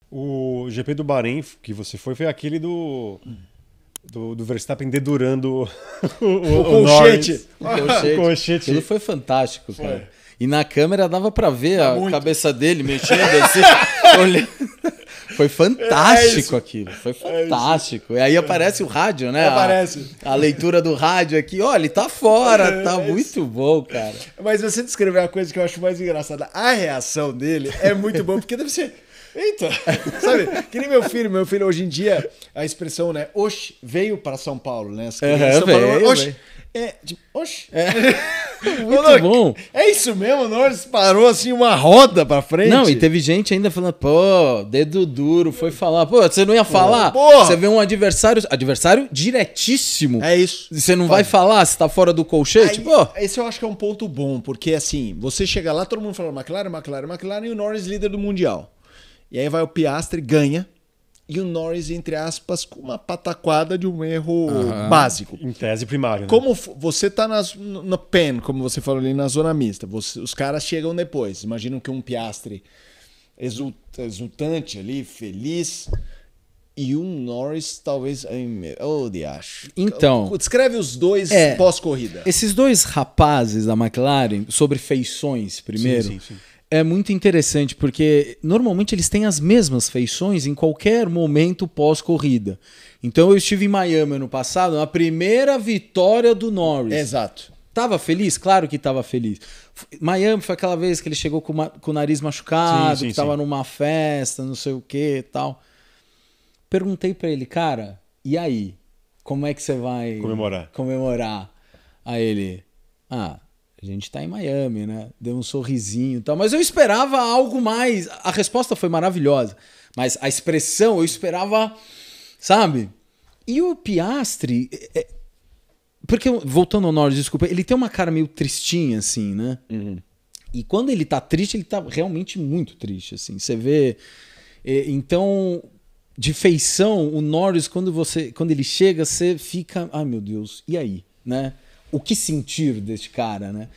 O GP do Bahrein que você foi aquele do Verstappen dedurando o colchete. O colchete. Aquilo foi fantástico, cara. E na câmera dava pra ver a cabeça dele mexendo assim, olhando. Foi fantástico aquilo, foi fantástico. E aí aparece o rádio, né? Aparece. A leitura do rádio aqui, olha, ele tá fora, tá muito bom, cara. Mas você descreveu a coisa que eu acho mais engraçada. A reação dele é muito boa, porque deve ser... Eita, sabe? Que nem meu filho hoje em dia, a expressão, né? Oxe, veio para São Paulo, né? As crianças falam, oxe. Tipo, oxe. Muito bom. É isso mesmo, o Norris parou assim uma roda pra frente. Não, e teve gente ainda falando, pô, dedo duro, foi falar. Pô, você não ia falar? Porra. Você vê um adversário diretíssimo. É isso. Você não vai falar se tá fora do colchete? Aí, pô. esse eu acho que é um ponto bom, porque assim, você chega lá, todo mundo fala McLaren e o Norris líder do Mundial. E aí vai o Piastri, ganha, e o Norris, entre aspas, com uma pataquada de um erro básico. Em tese primário. Né? Como você tá na pen, como você falou ali, na zona mista, os caras chegam depois. Imaginam que um Piastri exultante ali, feliz, e um Norris talvez... Oh, diacho. Então... Descreve os dois pós-corrida. Esses dois rapazes da McLaren, sobre feições primeiro... Sim. É muito interessante, porque normalmente eles têm as mesmas feições em qualquer momento pós-corrida. Então eu estive em Miami ano passado, na primeira vitória do Norris. Exato. Tava feliz? Claro que tava feliz. Miami foi aquela vez que ele chegou com o nariz machucado, que tava numa festa, não sei o que e tal. Perguntei pra ele, cara, e aí? Como é que você vai comemorar? Aí ele, a gente tá em Miami, né? Deu um sorrisinho e tal. Mas eu esperava algo mais. A resposta foi maravilhosa. Mas a expressão eu esperava, sabe? E o Piastri... Porque, voltando ao Norris, desculpa, ele tem uma cara meio tristinha, assim, né? Uhum. E quando ele tá triste, ele tá realmente muito triste, assim. Você vê... Então, de feição, o Norris, quando ele chega, você fica... Ai, meu Deus, e aí? Né? O que sentir deste cara, né?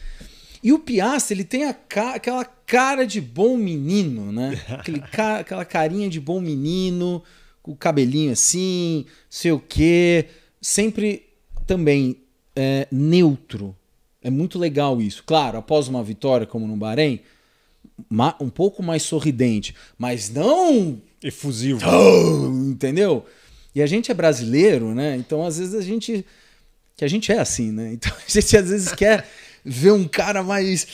E o Piastri, ele tem aquela cara de bom menino, né? Aquela carinha de bom menino, com o cabelinho assim, sei o quê. Sempre também neutro. É muito legal isso. Claro, após uma vitória como no Bahrein, um pouco mais sorridente, mas não... efusivo. Entendeu? E a gente é brasileiro, né? Então, às vezes, a gente é assim, né? Então a gente às vezes quer ver um cara mais...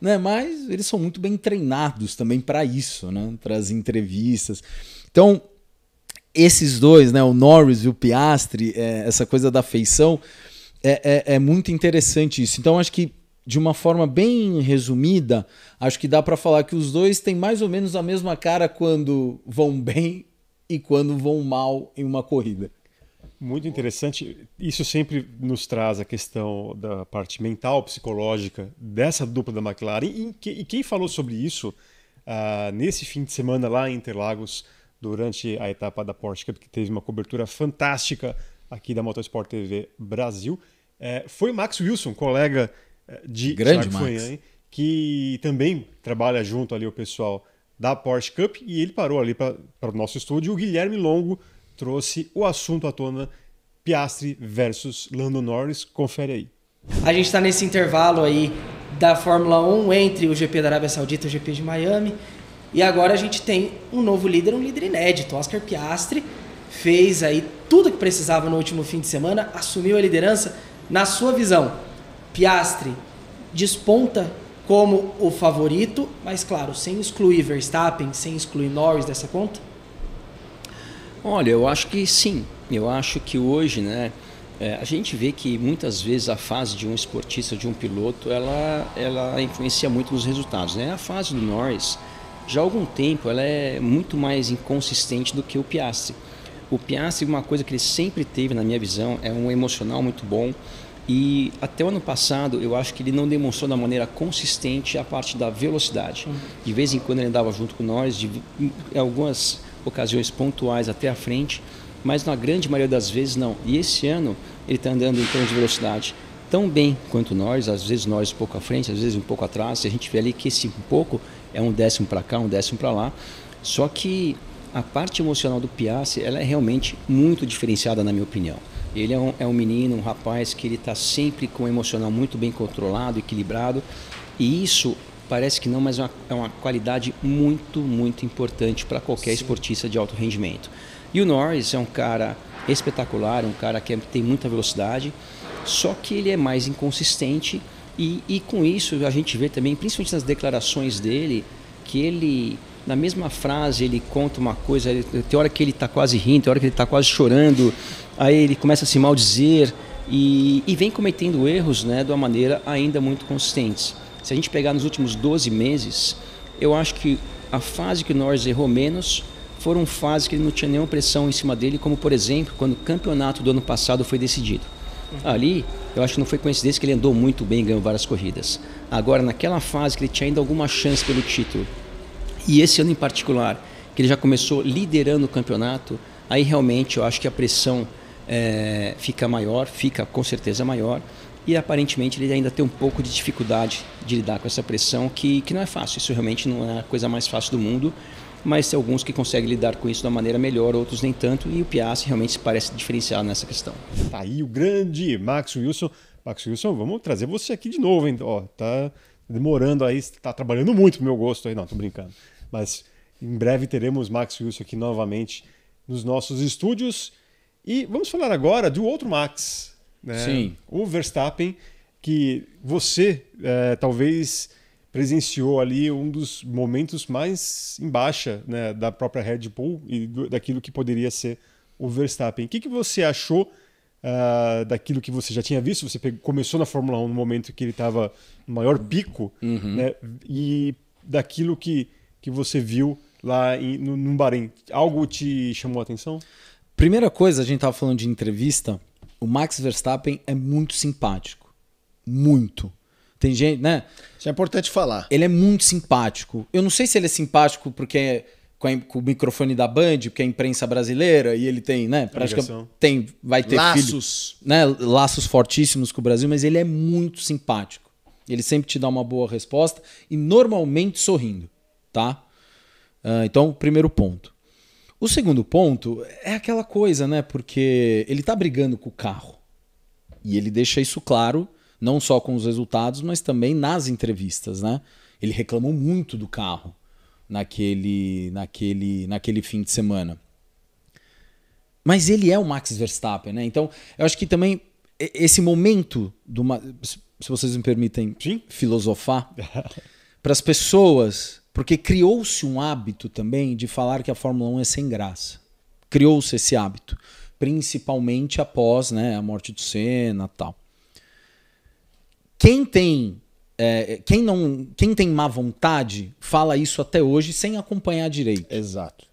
né? Mas eles são muito bem treinados também para isso, né? Para as entrevistas. Então, esses dois, né? O Norris e o Piastri, essa coisa da feição, é muito interessante isso. Então, acho que, de uma forma bem resumida, acho que dá para falar que os dois têm mais ou menos a mesma cara quando vão bem e quando vão mal em uma corrida. Muito interessante. Isso sempre nos traz a questão da parte mental, psicológica dessa dupla da McLaren. E quem falou sobre isso nesse fim de semana lá em Interlagos, durante a etapa da Porsche Cup, que teve uma cobertura fantástica aqui da Motorsport TV Brasil, foi o Max Wilson, colega de Grande Thiago Fognini, que também trabalha junto ali o pessoal da Porsche Cup, e ele parou ali para o nosso estúdio. O Guilherme Longo trouxe o assunto à tona: Piastri versus Lando Norris. Confere aí. A gente está nesse intervalo aí da Fórmula 1 entre o GP da Arábia Saudita e o GP de Miami. E agora a gente tem um novo líder, um líder inédito. Oscar Piastri fez aí tudo que precisava no último fim de semana, assumiu a liderança. Na sua visão, Piastri desponta como o favorito, mas claro, sem excluir Verstappen, sem excluir Norris dessa conta? Olha, eu acho que sim. Eu acho que hoje, né, a gente vê que muitas vezes a fase de um esportista, de um piloto, ela influencia muito nos resultados, né? A fase do Norris, já há algum tempo, ela é muito mais inconsistente do que o Piastri. O Piastri, uma coisa que ele sempre teve, na minha visão, é um emocional muito bom. E até o ano passado, eu acho que ele não demonstrou da maneira consistente a parte da velocidade. De vez em quando ele andava junto com o Norris, em algumas ocasiões pontuais até à frente, mas na grande maioria das vezes não. E esse ano ele está andando em termos de velocidade tão bem quanto o Norris, às vezes o Norris um pouco à frente, às vezes um pouco atrás. A gente vê ali que esse um pouco é um décimo para cá, um décimo para lá. Só que a parte emocional do Piastri, ela é realmente muito diferenciada, na minha opinião. Ele é um menino, um rapaz que ele está sempre com o emocional muito bem controlado, equilibrado, e isso parece que não, mas é uma qualidade muito, muito importante para qualquer esportista de alto rendimento. E o Norris é um cara espetacular, um cara que tem muita velocidade, só que ele é mais inconsistente e com isso a gente vê também, principalmente nas declarações dele, que ele, na mesma frase, ele conta uma coisa, tem hora que ele está quase rindo, tem hora que ele está quase chorando, aí ele começa a se maldizer e vem cometendo erros, né, de uma maneira ainda muito consistente. Se a gente pegar nos últimos 12 meses, eu acho que a fase que o Norris errou menos foram fases que ele não tinha nenhuma pressão em cima dele, como por exemplo, quando o campeonato do ano passado foi decidido. Ali, eu acho que não foi coincidência que ele andou muito bem e ganhou várias corridas. Agora, naquela fase que ele tinha ainda alguma chance pelo título, e esse ano em particular, que ele já começou liderando o campeonato, aí realmente eu acho que a pressão fica maior, fica com certeza maior, e aparentemente ele ainda tem um pouco de dificuldade de lidar com essa pressão, que não é fácil, isso realmente não é a coisa mais fácil do mundo, mas tem alguns que conseguem lidar com isso de uma maneira melhor, outros nem tanto, e o Piastri realmente se parece diferenciado nessa questão. Tá aí o grande Max Wilson. Max Wilson, vamos trazer você aqui de novo, hein? Ó, tá demorando aí, tá trabalhando muito pro meu gosto aí, não, tô brincando. Mas em breve teremos Max Wilson aqui novamente nos nossos estúdios. E vamos falar agora do outro Max, né? Sim. O Verstappen, que você talvez presenciou ali um dos momentos mais em baixa, né, da própria Red Bull e daquilo que poderia ser o Verstappen. O que você achou daquilo que você já tinha visto? Você começou na Fórmula 1 no momento que ele estava no maior pico, né, e daquilo que você viu lá no Bahrein. Algo te chamou a atenção? Primeira coisa, a gente estava falando de entrevista, o Max Verstappen é muito simpático. Muito. Tem gente, né? Isso é importante falar. Ele é muito simpático. Eu não sei se ele é simpático porque com o microfone da Band, porque é a imprensa brasileira e ele tem, né? Praticamente vai ter laços, filho, né? Laços fortíssimos com o Brasil, mas ele é muito simpático. Ele sempre te dá uma boa resposta e normalmente sorrindo, tá? Então, primeiro ponto. O segundo ponto é aquela coisa, né? Porque ele tá brigando com o carro e ele deixa isso claro. Não só com os resultados, mas também nas entrevistas, né? Ele reclamou muito do carro naquele fim de semana. Mas ele é o Max Verstappen, né? Então, eu acho que também esse momento, se vocês me permitem filosofar, para as pessoas, porque criou-se um hábito também de falar que a Fórmula 1 é sem graça. Criou-se esse hábito, principalmente após, né, a morte do Senna e tal. Quem tem má vontade fala isso até hoje sem acompanhar direito. Exato.